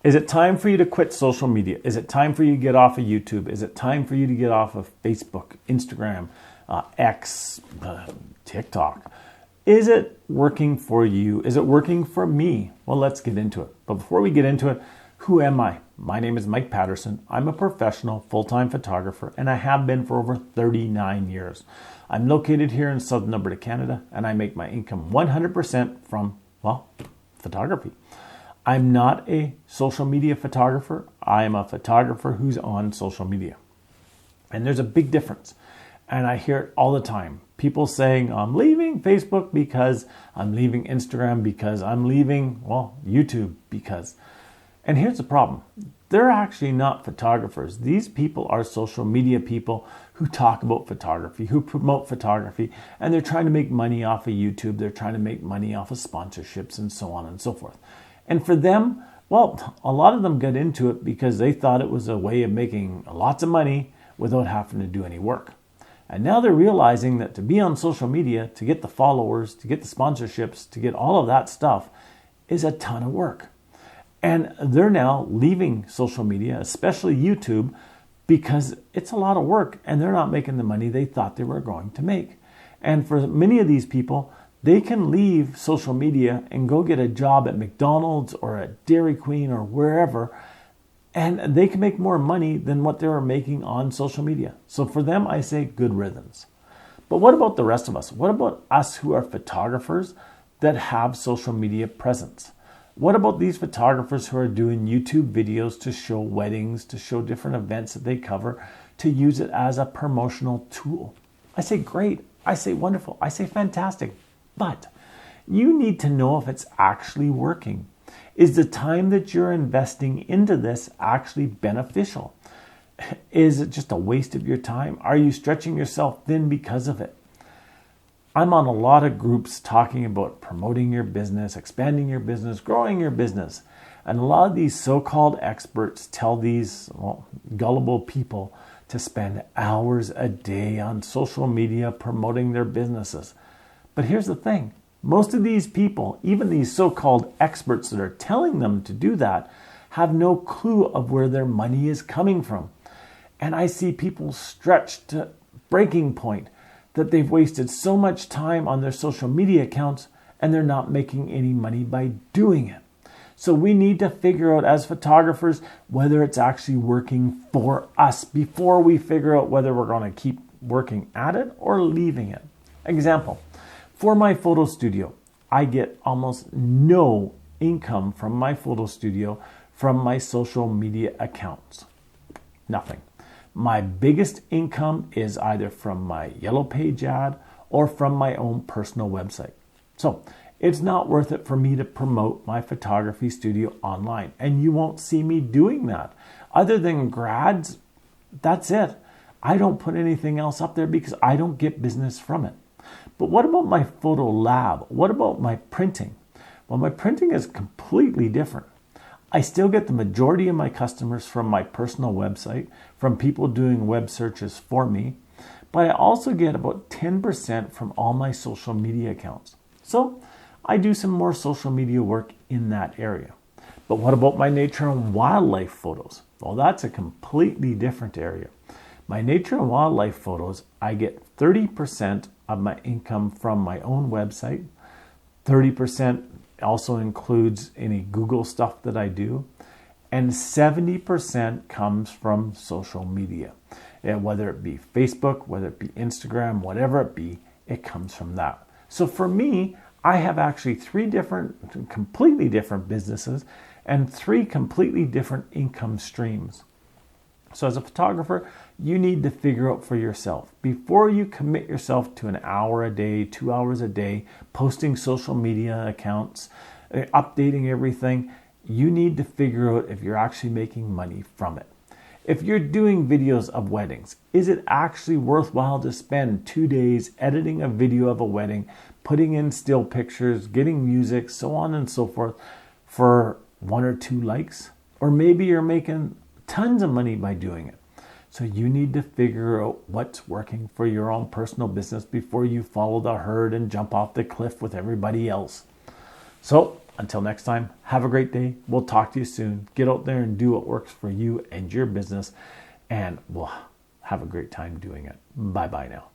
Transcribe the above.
Is it time for you to quit social media? Is it time for you to get off of YouTube? Is it time for you to get off of Facebook, Instagram, X, TikTok? Is it working for you? Is it working for me? Well, let's get into it. But before we get into it, who am I? My name is Mike Patterson. I'm a professional full-time photographer, and I have been for over 39 years. I'm located here in Southern Alberta, Canada, and I make my income 100% from, well, photography. I'm not a social media photographer. I am a photographer who's on social media. And there's a big difference. And I hear it all the time. People saying, I'm leaving Facebook because, I'm leaving Instagram because, I'm leaving, well, YouTube because. And here's the problem. They're actually not photographers. These people are social media people who talk about photography, who promote photography, and they're trying to make money off of YouTube. They're trying to make money off of sponsorships and so on and so forth. And for them, well, a lot of them got into it because they thought it was a way of making lots of money without having to do any work. And now they're realizing that to be on social media, to get the followers, to get the sponsorships, to get all of that stuff is a ton of work. And they're now leaving social media, especially YouTube, because it's a lot of work and they're not making the money they thought they were going to make. And for many of these people, they can leave social media and go get a job at McDonald's or at Dairy Queen or wherever, and they can make more money than what they were making on social media. So for them, I say good riddance. But what about the rest of us? What about us who are photographers that have social media presence? What about these photographers who are doing YouTube videos to show weddings, to show different events that they cover, to use it as a promotional tool? I say great. I say wonderful. I say fantastic. But you need to know if it's actually working. Is the time that you're investing into this actually beneficial? Is it just a waste of your time? Are you stretching yourself thin because of it? I'm on a lot of groups talking about promoting your business, expanding your business, growing your business. And a lot of these so-called experts tell these gullible people to spend hours a day on social media promoting their businesses. But here's the thing. Most of these people, even these so-called experts that are telling them to do that, have no clue of where their money is coming from. And I see people stretched to breaking point that they've wasted so much time on their social media accounts and they're not making any money by doing it. So we need to figure out as photographers whether it's actually working for us before we figure out whether we're going to keep working at it or leaving it. Example, for my photo studio, I get almost no income from my photo studio from my social media accounts. Nothing. My biggest income is either from my Yellow Page ad or from my own personal website. So it's not worth it for me to promote my photography studio online. And you won't see me doing that. Other than grads, that's it. I don't put anything else up there because I don't get business from it. But what about my photo lab? What about my printing? Well, my printing is completely different. I still get the majority of my customers from my personal website, from people doing web searches for me, but I also get about 10% from all my social media accounts. So I do some more social media work in that area. But what about my nature and wildlife photos? Well, that's a completely different area. My nature and wildlife photos, I get 30% of my income from my own website, 30% also includes any Google stuff that I do, and 70% comes from social media. And whether it be Facebook, whether it be Instagram, whatever it be, it comes from that. So for me, I have actually completely different businesses and 3 completely different income streams. So as a photographer, you need to figure out for yourself, before you commit yourself to an hour a day, 2 hours a day, posting social media accounts, updating everything, you need to figure out if you're actually making money from it. If you're doing videos of weddings, is it actually worthwhile to spend 2 days editing a video of a wedding, putting in still pictures, getting music, so on and so forth, for 1 or 2 likes? Or maybe you're making tons of money by doing it. So you need to figure out what's working for your own personal business before you follow the herd and jump off the cliff with everybody else. So Until next time, have a great day. We'll talk to you soon. Get out there and do what works for you and your business, and we'll have a great time doing it. Bye-bye now.